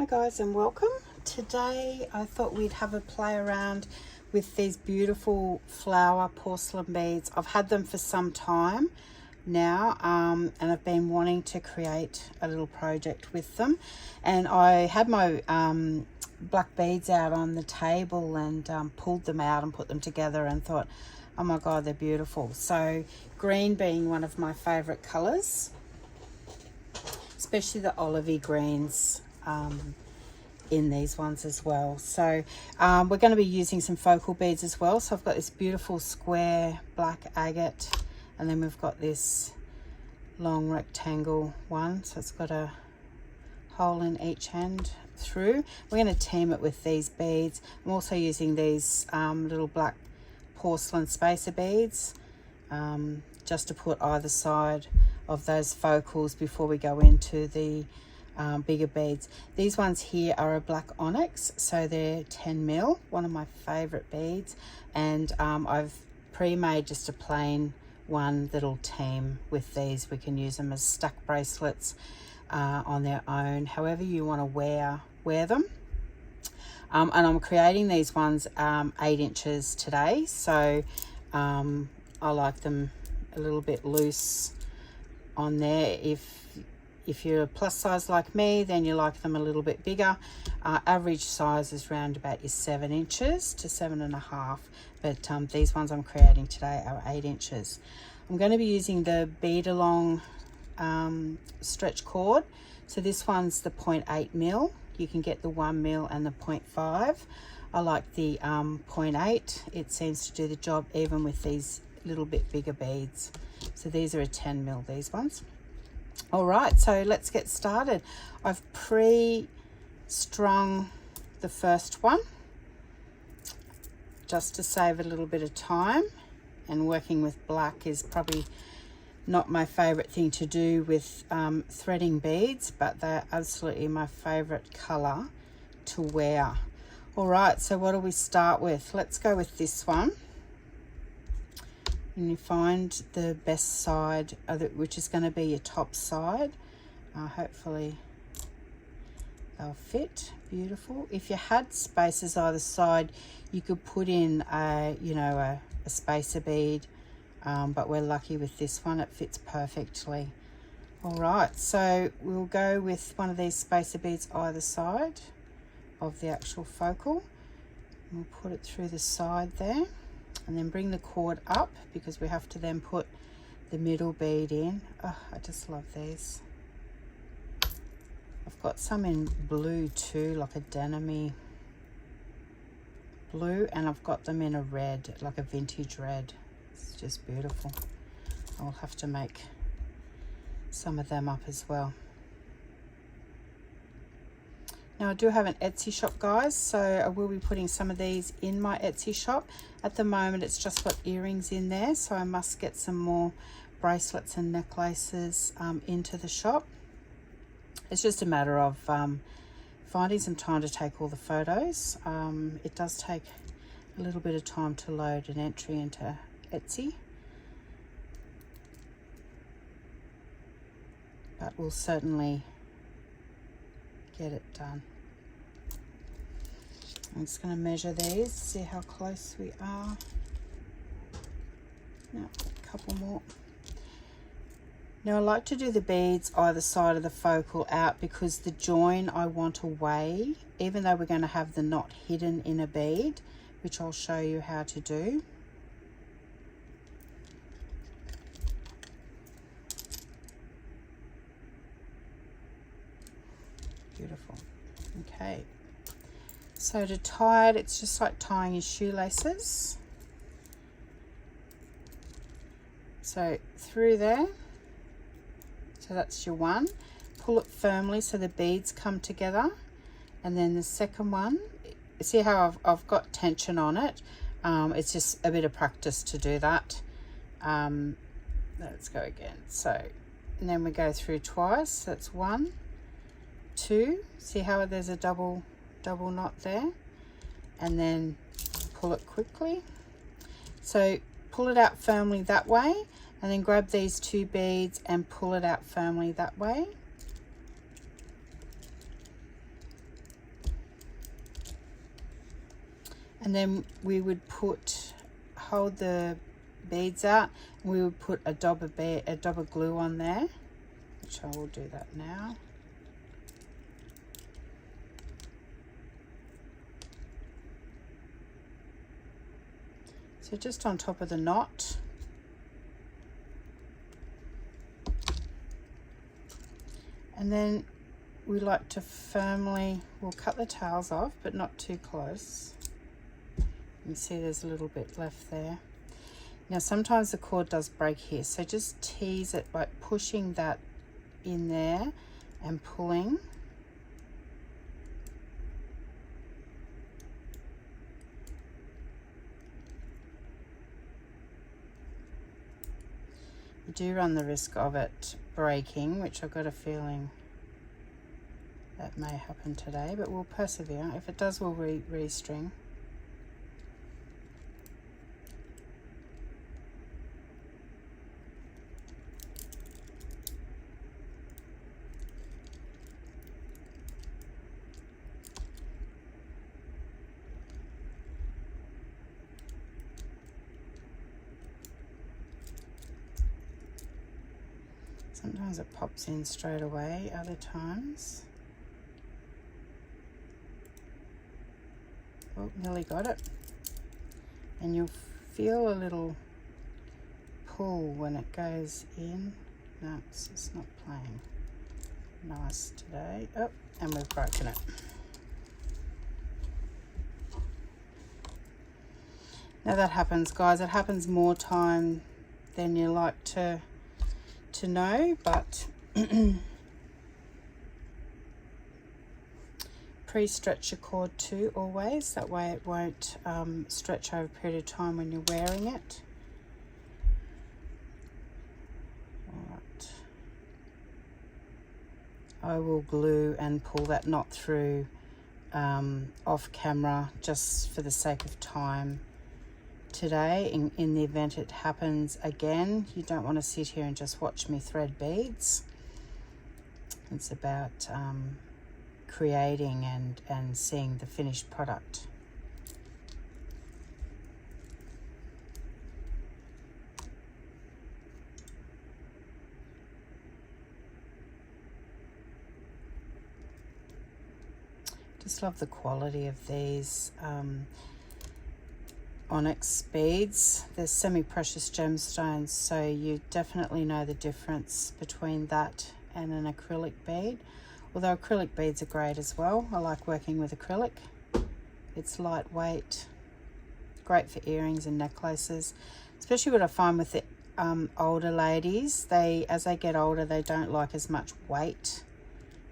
guys and welcome. Today I thought we'd have a play around with these beautiful flower porcelain beads. I've had them for some time now and I've been wanting to create a little project with them, and I had my black beads out on the table and pulled them out and put them together and thought, oh my god, they're beautiful. So green being one of my favorite colors, especially the olivey greens in these ones as well. So we're going to be using some focal beads as well. So I've got this beautiful square black agate, and then we've got this long rectangle one, so it's got a hole in each end through. We're going to team it with these beads. I'm also using these little black porcelain spacer beads just to put either side of those focals before we go into the bigger beads. These ones here are a black onyx, so they're 10 mil, one of my favorite beads, and I've pre-made just a plain one that'll team with these. We can use them as stuck bracelets on their own, however you want to wear them. And I'm creating these ones 8 inches today, so I like them a little bit loose on there. If you're a plus size like me, then you like them a little bit bigger. Average size is around about your 7 inches to 7.5, but these ones I'm creating today are 8 inches. I'm going to be using the Bead along stretch cord. So this one's the 0.8 mil. You can get the 1 mil and the 0.5. I like the 0.8. It seems to do the job even with these little bit bigger beads. So these are a 10 mil, these ones. All right, so let's get started. I've pre-strung the first one just to save a little bit of time, and working with black is probably not my favorite thing to do with threading beads, but they're absolutely my favorite color to wear. All right, so what do we start with? Let's go with this one. And you find the best side, which is going to be your top side. Hopefully they'll fit beautiful. If you had spaces either side, you could put in a spacer bead, but we're lucky with this one, it fits perfectly. All right, so we'll go with one of these spacer beads either side of the actual focal. We'll put it through the side there, and then bring the cord up because we have to then put the middle bead in. Oh, I just love these. I've got some in blue too, like a denim-y blue, and I've got them in a red, like a vintage red. It's just beautiful. I'll have to make some of them up as well. Now I do have an Etsy shop, guys, so I will be putting some of these in my Etsy shop. At the moment it's just got earrings in there, so I must get some more bracelets and necklaces into the shop. It's just a matter of finding some time to take all the photos. It does take a little bit of time to load an entry into Etsy, but we'll certainly get it done. I'm just going to measure these, see how close we are. Now, a couple more. Now I like to do the beads either side of the focal out because the join I want away, even though we're going to have the knot hidden in a bead, which I'll show you how to do. Beautiful. Okay, so to tie it, it's just like tying your shoelaces. So through there, so that's your one. Pull it firmly so the beads come together, and then the second one, see how I've got tension on it. It's just a bit of practice to do that. Let's go again. So, and then we go through twice. So that's 1, 2, see how there's a double knot there, and then pull it quickly. So pull it out firmly that way, and then grab these 2 beads and pull it out firmly that way. And then we would hold the beads out, and we would put a dab of glue on there, which I will do that now. So just on top of the knot. And then we like to we'll cut the tails off, but not too close. You can see there's a little bit left there. Now sometimes the cord does break here, so just tease it by pushing that in there and pulling. You do run the risk of it breaking, which I've got a feeling that may happen today, but we'll persevere. If it does, we'll restring. Sometimes it pops in straight away, other times. Oh, nearly got it. And you'll feel a little pull when it goes in. No, it's just not playing nice today. Oh, and we've broken it. Now that happens, guys. It happens more time than you like to know, but pre-stretch your cord too always, that way it won't stretch over a period of time when you're wearing it. Alright. I will glue and pull that knot through off camera just for the sake of time today. In the event it happens again, you don't want to sit here and just watch me thread beads. It's about creating and seeing the finished product. Just love the quality of these onyx beads. They're semi-precious gemstones, so you definitely know the difference between that and an acrylic bead. Although acrylic beads are great as well. I like working with acrylic. It's lightweight, great for earrings and necklaces. Especially what I find with the older ladies, as they get older, they don't like as much weight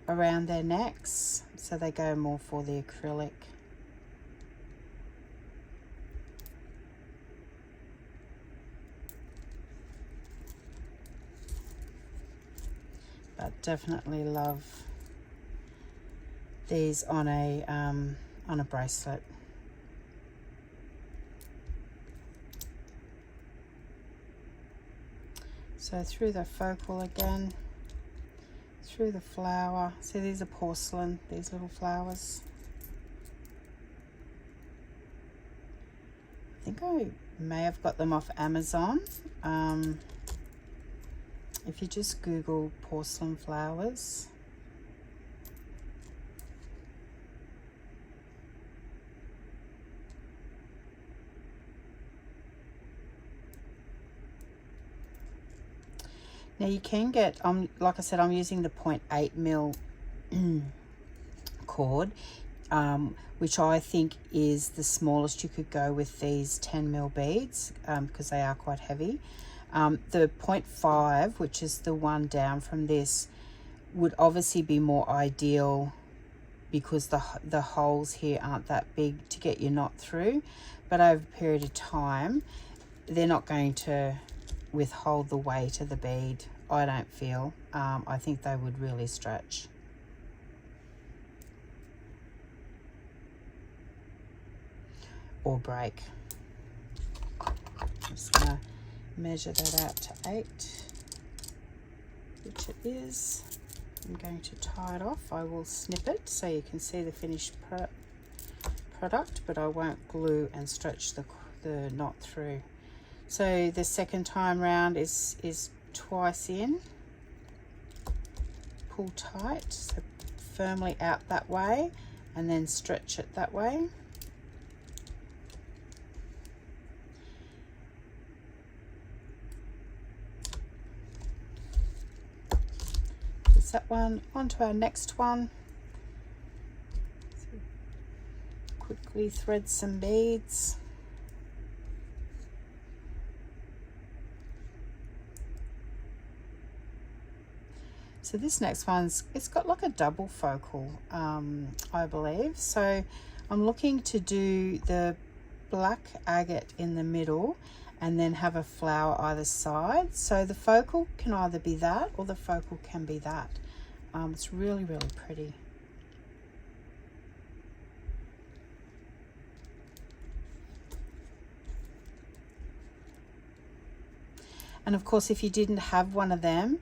around their necks, so they go more for the acrylic. But definitely love these on a bracelet. So through the focal again, through the flower. See, these are porcelain, these little flowers. I think I may have got them off Amazon. If you just Google porcelain flowers. Now you can get, like I said, I'm using the 0.8 mil cord, which I think is the smallest you could go with these 10 mil beads, because they are quite heavy. The 0.5, which is the one down from this, would obviously be more ideal because the holes here aren't that big to get your knot through, but over a period of time they're not going to withhold the weight of the bead, I don't feel. I think they would really stretch. Or break. Just gonna measure that out to 8, which it is. I'm going to tie it off. I will snip it so you can see the finished product, but I won't glue and stretch the knot through. So the second time round is twice in, pull tight, so firmly out that way, and then stretch it that way. That's that one. On to our next one. So quickly thread some beads. So this next one's, it's got like a double focal, I believe. So I'm looking to do the black agate in the middle and then have a flower either side. So the focal can either be that or the focal can be that. It's really, really pretty. And of course, if you didn't have one of them,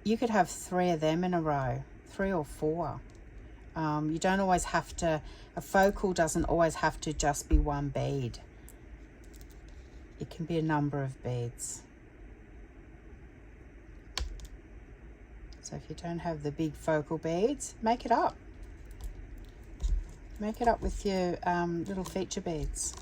you could have 3 of them in a row, 3 or 4. You don't always have to, a focal doesn't always have to just be one bead. It can be a number of beads. So if you don't have the big focal beads, make it up. Make it up with your little feature beads.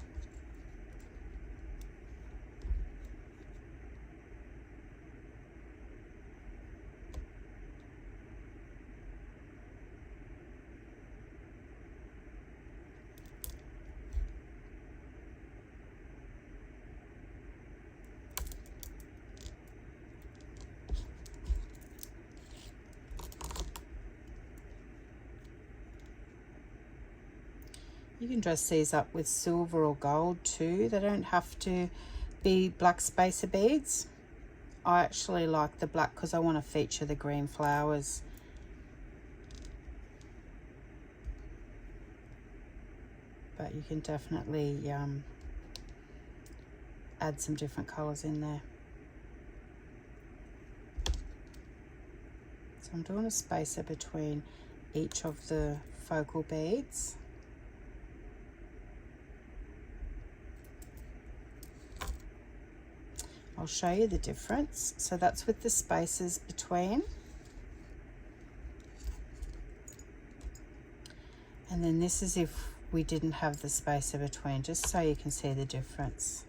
You can dress these up with silver or gold too. They don't have to be black spacer beads. I actually like the black because I want to feature the green flowers. But you can definitely add some different colours in there. So I'm doing a spacer between each of the focal beads. I'll show you the difference. So that's with the spaces between. And then this is if we didn't have the spacer between, just so you can see the difference.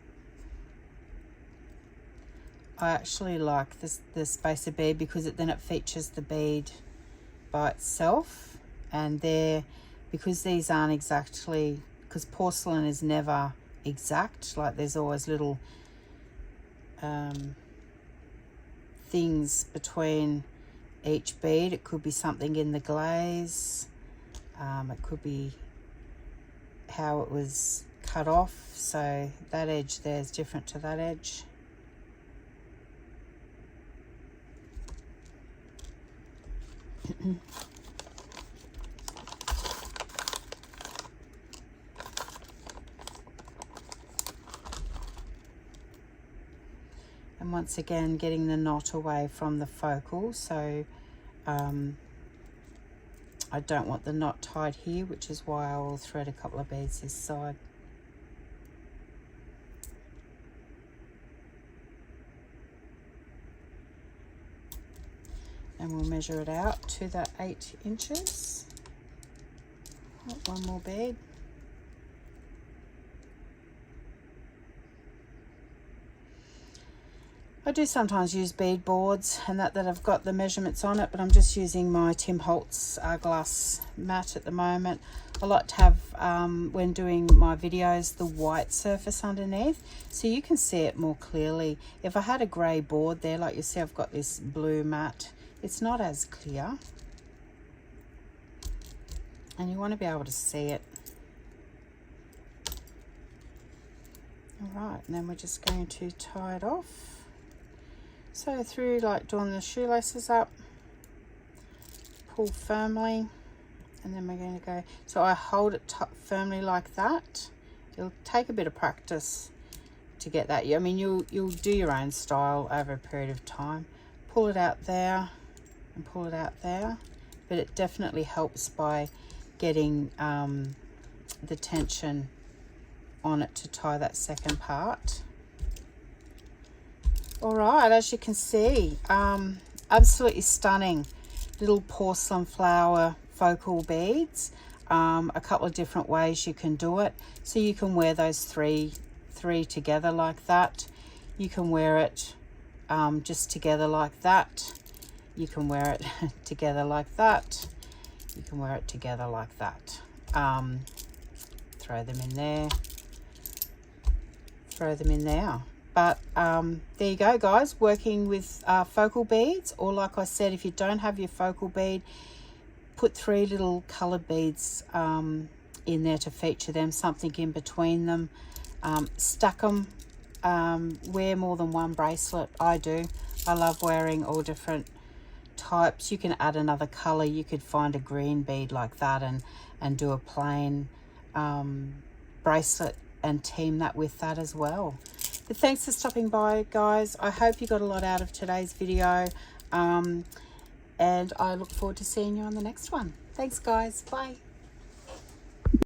I actually like this, the spacer bead, because then it features the bead by itself. And because these aren't exactly, because porcelain is never exact, like there's always little things between each bead. It could be something in the glaze, it could be how it was cut off, so that edge there is different to that edge. And once again, getting the knot away from the focal, so I don't want the knot tied here, which is why I will thread a couple of beads this side. And we'll measure it out to that 8 inches. Oh, one more bead. I do sometimes use bead boards and that have got the measurements on it, but I'm just using my Tim Holtz glass mat at the moment. I like to have, when doing my videos, the white surface underneath, so you can see it more clearly. If I had a grey board there, like you see I've got this blue mat, it's not as clear. And you want to be able to see it. Alright, and then we're just going to tie it off. So through like doing the shoelaces up, pull firmly, and then we're going to go, so I hold it firmly like that. It'll take a bit of practice to get that. I mean, you'll do your own style over a period of time. Pull it out there and pull it out there, but it definitely helps by getting the tension on it to tie that second part. All right, as you can see, absolutely stunning little porcelain flower focal beads. A couple of different ways you can do it. So you can wear those three together like that. You can wear it just together like that. You can wear it together like that. You can wear it together like that. Throw them in there. Throw them in there. But there you go, guys, working with focal beads. Or like I said, if you don't have your focal bead, put 3 little coloured beads in there to feature them, something in between them. Stack them. Wear more than one bracelet. I do. I love wearing all different types. You can add another colour. You could find a green bead like that and do a plain bracelet and team that with that as well. But thanks for stopping by, guys. I hope you got a lot out of today's video. And I look forward to seeing you on the next one. Thanks, guys. Bye.